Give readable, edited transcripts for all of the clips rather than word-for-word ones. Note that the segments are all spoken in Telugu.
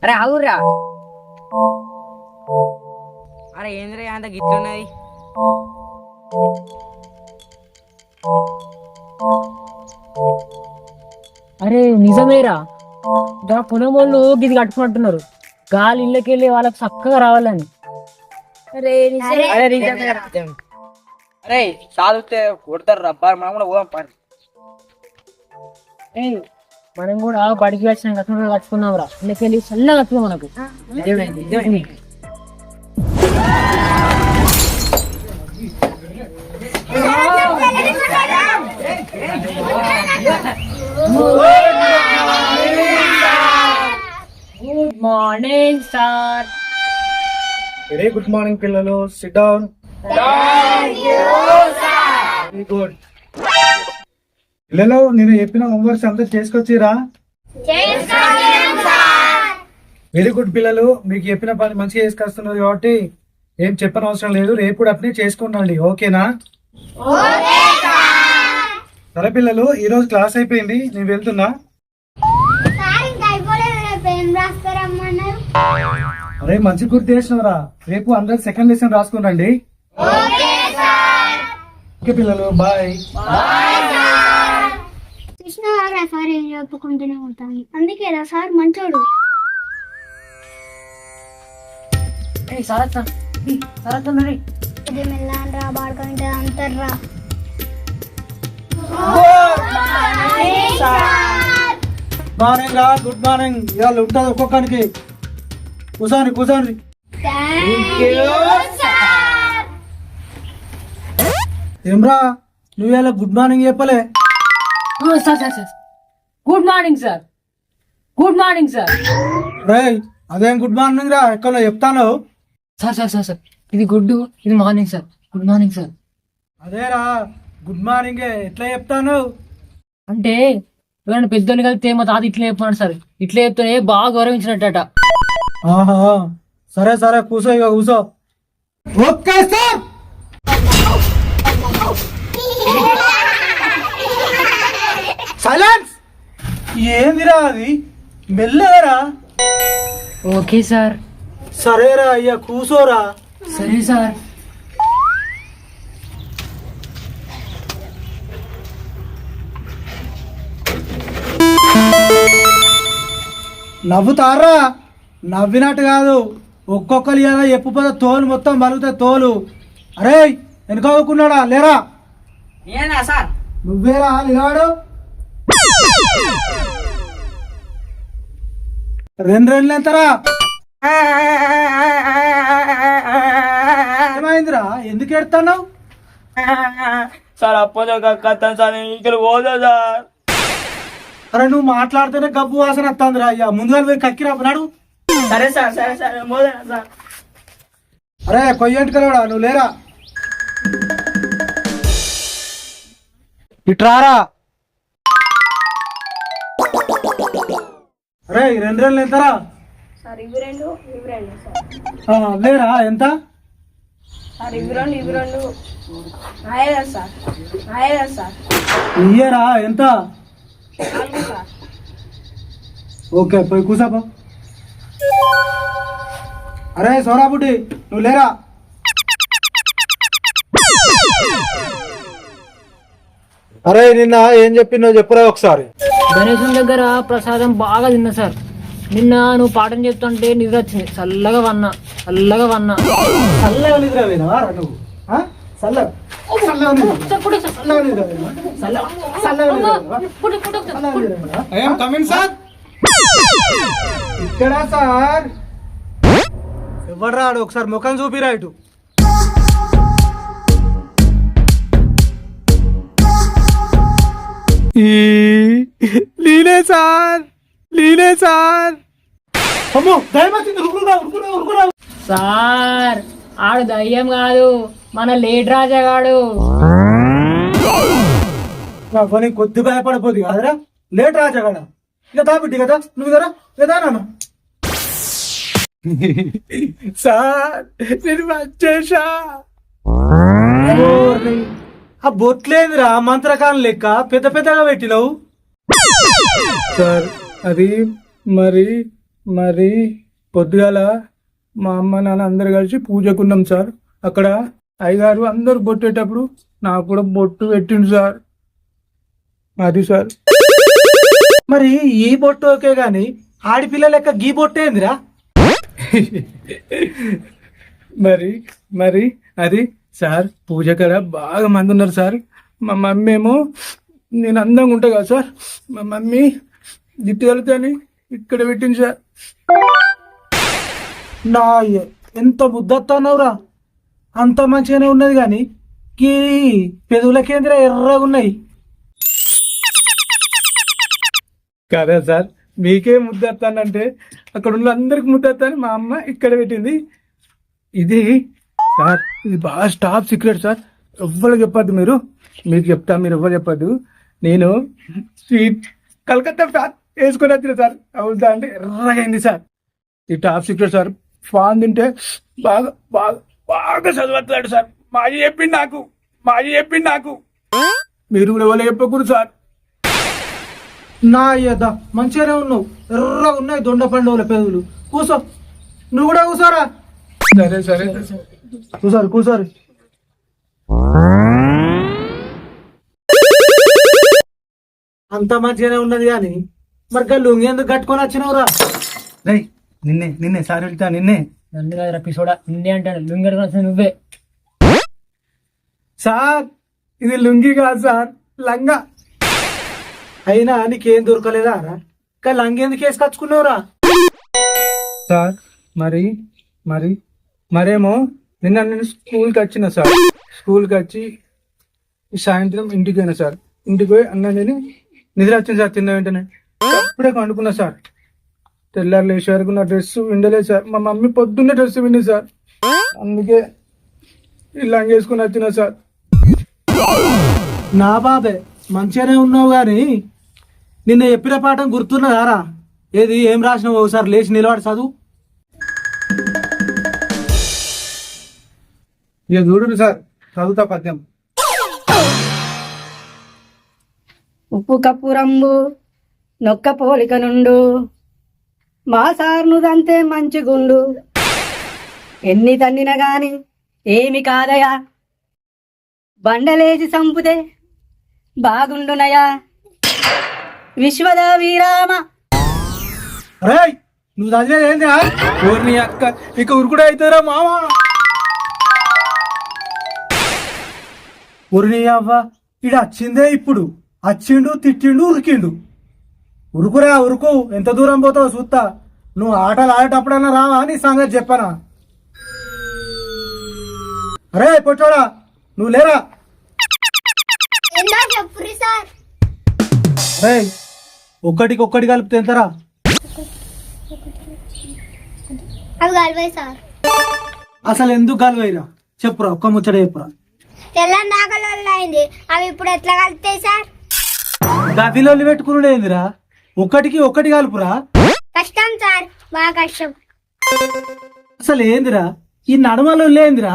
అరే ఆగుర్రా. అరే ఏంద్రా అంత గిట్లున్నది? అరే నిజమేరా, పొలం వాళ్ళు గిది కట్టుకుంటున్నారు గాలి ఇళ్ళకి వెళ్ళి వాళ్ళకి చక్కగా రావాలని. అరే చదివితే కొడతారు రబ్బా, మనం కూడా పోదాం పని. మనం కూడా బడికి వచ్చిన కట్టుకుంటూ కట్టుకున్నాం రా, ఇళ్ళకి వెళ్ళి చల్లగా కట్టుకో మనకు. Good morning sir. Very good morning పిల్లలు, సిట్ డౌన్. వెరీ గుడ్ పిల్లలు, నేను చెప్పిన హోంవర్క్స్ అంతా చేసుకొచ్చిరా? వెరీ గుడ్ పిల్లలు, మీకు చెప్పిన పని మంచిగా చేసుకొస్తున్నారు కాబట్టి ఏం చెప్పని అవసరం లేదు, రేపు అట్నే చేసుకున్నాండి. ఓకేనా? సరే పిల్లలు, ఈ రోజు క్లాస్ అయిపోయింది, నేను వెళ్తున్నా. అరే మంచి గుర్తు చేసినవరా, రేపు అందరు సెకండ్ లెసన్ రాసుకున్నాండి. ఓకే పిల్లలు, బాయ్. కృష్ణవారా సార్ ఏం చెప్పుకుంటూనే ఉంటాను, అందుకేరా సార్ మంచోడు. ఇది మెల్లాన్ రా, బాడుకుంటే అంతర్రా. మార్నింగ్ రా, గుడ్ మార్నింగ్. ఇవాళ ఉంటుంది ఒక్కొక్కరికి. కూర్చోండి కూర్చోండి. ఏమ్రా, నువ్వు ఇలా గుడ్ మార్నింగ్ చెప్పలే? Good morning sir, good morning sir. రేయ్, అదేం గుడ్ మార్నింగ్ రా, ఎక్కడ చెప్తాను. సార్ సార్ సార్ సార్, ఇది గుడ్, ఇది morning sir. Good morning sir. అదేరా గుడ్ మార్నింగ్, ఎట్లా చెప్తాను అంటే ఎవరైనా పెద్దోళ్ళు కలిస్తే మా తాత ఇట్లా చెప్పాడు సార్, ఇట్లా చెప్తే బాగా గౌరవించినట్టట. ఆహా, సరే సరే కూర్చో, ఇక కూర్చో. Okay sir. సైలెన్స్. ఏందిరా అది, మెల్లరా. Okay sir. సరేరా అయ్యా, కూర్చోరా. సరే సార్. నవ్వుతారా? నవ్వినట్టు కాదు, ఒక్కొక్కరు ఇలా ఎప్పుపోతే తోలు మొత్తం బలుగుతాయి తోలు. అరే వెనుకోకున్నాడా లేరా? నేనా సార్? నువ్వేరా నిలవాడు? రెండు ఎంతరా? ఏమైందిరా, ఎందుకు ఎడతావు సార్? అప్పో కత్తాను సార్, ఇక్కడ పోదా సార్. అరే నువ్వు మాట్లాడితేనే గబ్బు వాసన వస్తుందిరా. అయ్యా ముందుగా పోయి కక్కిరా నాడు. సరే సార్, సరే సార్, పోదా సార్. అరే కొయ్యంటుకలేడా, నువ్వు లేరా? ఇట్రారా. అరే రెండు ఎంతరా? సార్ ఇవి రెండు సార్. లేరా ఎంత? సార్ ఇవి రెండు 5,000 సార్. 5,000 సార్. ఇయ్యరా ఎంత? 4 సార్. ఓకే పోయి కూసాపో. అరే సోరాబుడ్డి, నువ్వు లేరా? అరే నిన్న ఏం చెప్పినో చెప్పురా ఒకసారి. గణేశం దగ్గర ప్రసాదం బాగా తిన్నా సార్. నిన్న నువ్వు పాఠం చెప్తుంటే నిద్ర వచ్చింది, చల్లగా వన్నా. చల్లగా నిద్ర పోయినావా నువ్వు? చల్లగా ఇక్కడ సార్ ఎవరు రాడు, ఒకసారి ముఖం చూపిరా ఇటు. లీలే సార్, లీలే సార్. అమ్మో దయమచ్చింది, ఉరుకురా. సార్ ఆడు దయ్యం కాదు, మన లేట్ రాజాగాడు. కొని కొద్ది భయపడిపోద్ది కదరా లేట్ రాజాగాడ. ఇక దాబిడ్డి కదా నువ్వు కదా లేదా నాన్న. సార్ నేను వచ్చేసా. ఆ బొట్లేదురా మంత్రకాలం లెక్క పెద్ద పెద్దగా పెట్టినావు. సార్ అది మరి మరి పొద్దుగాల మా అమ్మ నాన్న అందరు కలిసి పూజకున్నాం సార్. అక్కడ అయ్యగారు అందరు బొట్టేటప్పుడు నాకు కూడా బొట్టు పెట్టిండు సార్. అది సార్. మరి ఈ బొట్టు ఓకే గాని ఆడిపిల్ల లెక్క గీ బొట్టు ఏందిరా? మరి మరి అది సార్ పూజ కాడ బాగా మంది ఉన్నారు సార్. మా మమ్మీ ఏమో నేను అందంగా ఉంటా కదా సార్, మా మమ్మీ జిట్టు కలుగుతాని ఇక్కడ పెట్టింది సార్. నా ఎంత ముద్దన్నావురా, అంత మంచిగానే ఉన్నది కానీ ఈ పెదవుల కేంద్ర ఎర్రగా ఉన్నాయి కదా సార్. మీకే ముద్దస్తానంటే అక్కడ ఉన్న అందరికి ముద్దస్తాను మా అమ్మ ఇక్కడ పెట్టింది. ఇది సార్ ఇది బాగా టాప్ సీక్రెట్ సార్, ఎవ్వరు చెప్పద్దు. మీకు చెప్తా, మీరు ఎవ్వరు చెప్పద్దు. నేను స్వీట్ కలకత్తా ఫ్యాన్ వేసుకొని వచ్చిన సార్. అవుతా అంటే ఎర్రగైంది సార్. ఈ టాప్ సీక్రెట్ సార్. ఫాన్ తింటే బాగా బాగా బాగా చదువుతాడు సార్. మా అయ్య చెప్పింది నాకు. మీరు కూడా ఎవరు చెప్పకూడదు సార్. నా అయ్యదా మంచిగానే ఉన్నావు, ఎర్రగా ఉన్నాయి దొండ పండుగల పెదవులు. కూసో, నువ్వు కూడా కూసారా? సరే సరే కూసారు. అంత మంచిగానే ఉన్నది కానీ మరి లుంగి ఎందుకు కట్టుకొని వచ్చినవురా? రై నిన్నే సార్ వెళ్తా నిన్నే. నన్ను కాదు రప్పిసోడా, నిన్నే అంటాను. లుంగెడుకొచ్చిన నువ్వే సార్. ఇది లుంగి కాదు సార్, లంగా. అయినా నీకేం దొరకలేదా రా? కానీ లంగి ఎందుకు వేసుకొచ్చుకున్నావురా? సార్ మరేమో నిన్న నేను స్కూల్కి వచ్చిన సార్. స్కూల్కి వచ్చి సాయంత్రం ఇంటికి పోయినా సార్. ఇంటికి పోయి అన్న నేను నిద్ర వచ్చింది సార్. తిన్న వెంటనే అప్పుడే పండుకున్నా సార్. తెల్లారు లేచే వరకు నా డ్రెస్ విండలేదు సార్. మా మమ్మీ పొద్దున్నే డ్రెస్ విండి సార్. అందుకే ఇలా వేసుకుని వచ్చినా సార్. నా బాబే మంచిగానే ఉన్నావు కానీ నిన్న చెప్పిన పాఠం గుర్తున్నదారా? ఏది ఏం రాసినావు ఒకసారి లేచి నిలబడి చదువు. ఇక చూడు సార్, చదువుతా పద్యం. ఉప్పు కప్పు రంబు నొక్క పోలిక నుండు మా సార్ను దంతే మంచిగుండు ఎన్ని తన్నిన గాని ఏమి కాదయా బండలేసి సంపుతే బాగుండునయా విశ్వద వీరామ. రేయ్ నువ్వు చదివేది ఏందిరా? ఊరిని అక్క ఇక ఉరుకుడు అవుతారా మావా? ఊరిని అవ్వ ఇడు వచ్చిందే ఇప్పుడు. వచ్చిండు, తిట్టిండు, ఉరికిండు. ఉరుకురా ఉరుకు, ఎంత దూరం పోతావు చూస్తా. నువ్వు ఆటలు ఆడేటప్పుడన్నా రావా నీ సంగతి చెప్పనా? అరే పొట్టోడా నువ్వు లేరా? చెప్పురి సార్. రే ఒక్కటి కలిపితే ఎంతరా? అవి కలిపాయి సార్. అసలు ఎందుకు కలివైరా చెప్పురా, ఒక్క ముచ్చట చెప్పురా. తెల్లని దాకలు అయింది, అవి ఇప్పుడు ఎట్లా కలుపుతాయి సార్? గదిలో పెట్టుకున్నాడు ఏందిరా? ఒక్కటి కలుపురా. కష్టం సార్, బాగా కష్టం. అసలు ఏందిరా ఈ నడమలో ఏందిరా?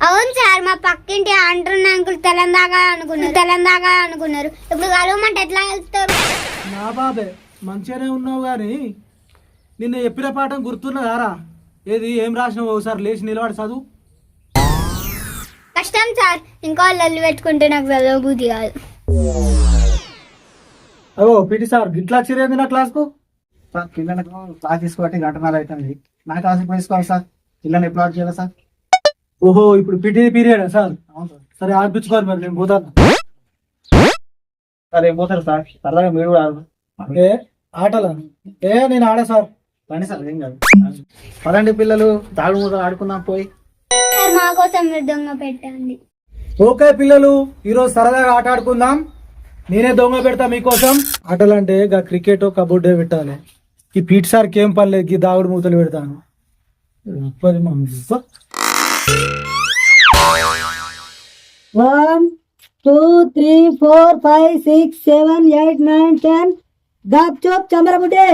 అవును సార్, మా పక్కింటి అంటున్న అంకుల్ తెలంగాణ అనుకున్నారు. ఇప్పుడు కలవమంటే ఎట్లా కలుపుతారు? నా బాబే మంచిగానే ఉన్నావు గాని నిన్న చెప్పిన పాఠం గుర్తున్నదారా? ఏది ఏం రాసినావు ఒకసారి లేచి నిలబడి చదువు. కష్టం సార్, ఇంకో లల్లి పెట్టుకుంటే నాకు చదవబుద్ధి కాదు. ఓ పిటి సార్ గిట్లా వచ్చిరేంది నా క్లాస్కు? సార్ పిల్లలకు క్లాస్ తీసుకోబట్టి గంటన్నర అవుతుంది. నా క్లాస్ ఎప్పుడు తీసుకోవాలి సార్? పిల్లల్ని ఎప్పుడు ఆర్డర్ చేయాలి సార్? ఓహో ఇప్పుడు పిటి పీరియడ్ సార్. అవును సార్. సరే ఆడిపించుకోవాలి మరి, నేను పోతాను. సార్ ఏం పోతారు సార్? సరదాగా మీరు కూడా ఆడరు. ఏ ఆటలా? నేను ఆడా సార్. రండి సార్, ఏం కాదు. పదండి పిల్లలు, తాగుడు మూత ఆడుకుందాం పోయి. సార్ మా కోసం మీరు దొంగ పెట్టండి. ఓకే పిల్లలు, ఈరోజు సరదాగా ఆట ఆడుకుందాం. నేనే దొంగ పెడతా మీకోసం. ఆటలంటే గా క్రికెట్ కబడ్డీ పెట్టాలి. ఈ పీట్ సార్కి ఏం పని లేదు, ఈ దాగుడు మూతలు పెడతాను. 1 2 3 4 5 6 7 8 9 10 గప్ చూప్ చంద్రబుడ్డే.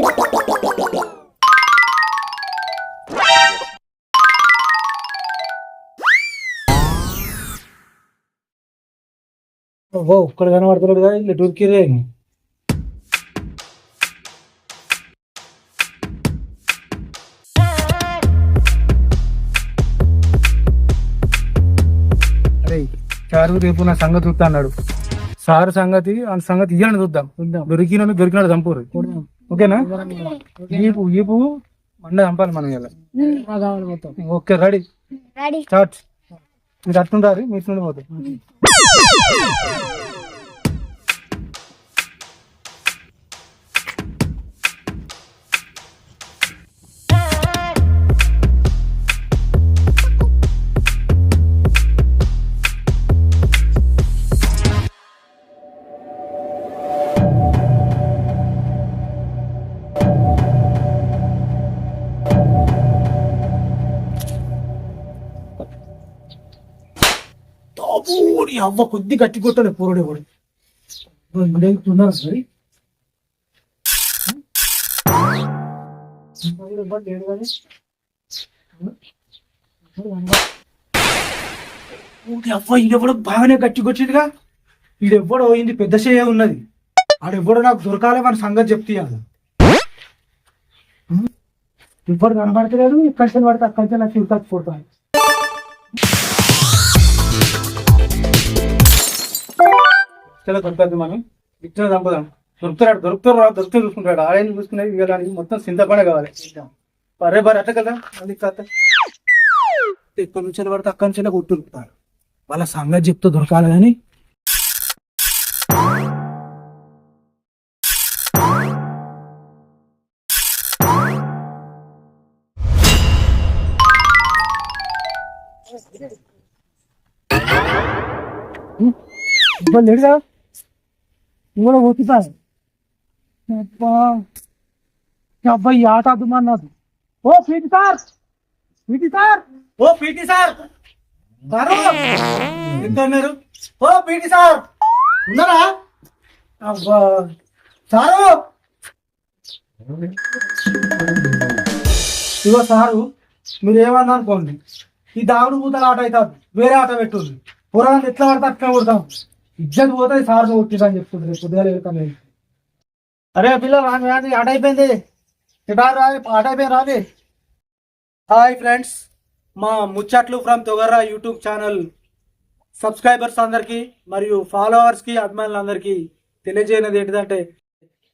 ఓ ఇక్కడ కనబడతాడు కదా, ఇట్లా టూర్కి రే. చారు రేపు నా సంగతి చూస్తా అన్నాడు. సార్ సంగతి ఆ సంగతి ఇయ్యాలని చూద్దాం. దొరికినాడు చంపూరు. ఓకేనా? ఈపు ఈపు మండ చంపాలి మనం ఇలా. కావాలి మొత్తం. Okay ready ready start. మీరు అట్టుంటారు, మీ నుండి పోతారు. అవ్వ కొద్ది గట్టి కొట్టాడు పూరుడే కూడా ఉన్నారు సరే. అవ్వ ఈడెవడో బాగానే గట్టి కొట్టిందిగా. ఈడెవ్వడో పోయింది, పెద్ద చేయ ఉన్నది. ఆడెవ్వడో నాకు దొరకాలే మన సంగతి చెప్తాను. ఇప్పుడు కనబడతలేడు, ఇక్కడ పడితే అక్కడ నాకు తిరుగుతాడు పోతాను. దొరకద్దు మనం ఇచ్చిన చంపుదాం. దొరుకుతాడు చూసుకుంటాడు. ఆడని చూసుకునేది ఇవ్వడానికి మొత్తం సింతపడే కావాలి. బరే అట్ట కదా అది కథ. ఎక్కడి నుంచి పడితే అక్కడి నుంచి కొట్టుకుంటారు. వాళ్ళ సంగతి చెప్తూ దొరకాలి కానీ లేడుగా కూడా పోతున్నారు. అబ్బాయి ఆట అద్దుమన్నది. ఓ పీటీ సార్, పీటీ సార్, ఓ పీటీ సార్, ఎక్కడున్నారు? ఓ పీటీ సార్ ఉన్నారా? అబ్బా సారు, ఇగో సారు మీరు ఏమన్నా అనుకోండి, ఈ దాగుడు పూతల ఆట అవుతుంది, వేరే ఆట పెట్టుంది. పురాణాలు ఎట్లా పడితే అట్లా కొడతాం. ఇజ్జత్ పోతుంది, సార్ కొట్టిదని చెప్తుంది. రేపు పొద్దుగా వెళ్తాను. అరే పిల్లలు రాని రాని ఆట అయిపోయింది, ఆట అయిపోయింది రాని. హాయ్ ఫ్రెండ్స్, మా ముచ్చట్లు ఫ్రమ్ తొగర్రా యూట్యూబ్ ఛానల్ సబ్స్క్రైబర్స్ అందరికీ మరియు ఫాలోవర్స్కి అభిమానులందరికీ తెలియజేయనది ఏంటిదంటే,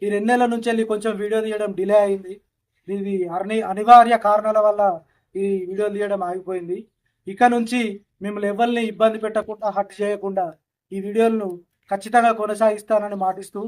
ఈ 2 నెలల నుంచి వెళ్ళి కొంచెం వీడియో తీయడం డిలే అయింది. ఇది అనివార్య కారణాల వల్ల ఈ వీడియో తీయడం ఆగిపోయింది. ఇక నుంచి మిమ్మల్ని ఎవరిని ఇబ్బంది పెట్టకుండా, హర్ట్ చేయకుండా ఈ వీడియోలను ఖచ్చితంగా కొనసాగిస్తానని మాటిస్తూ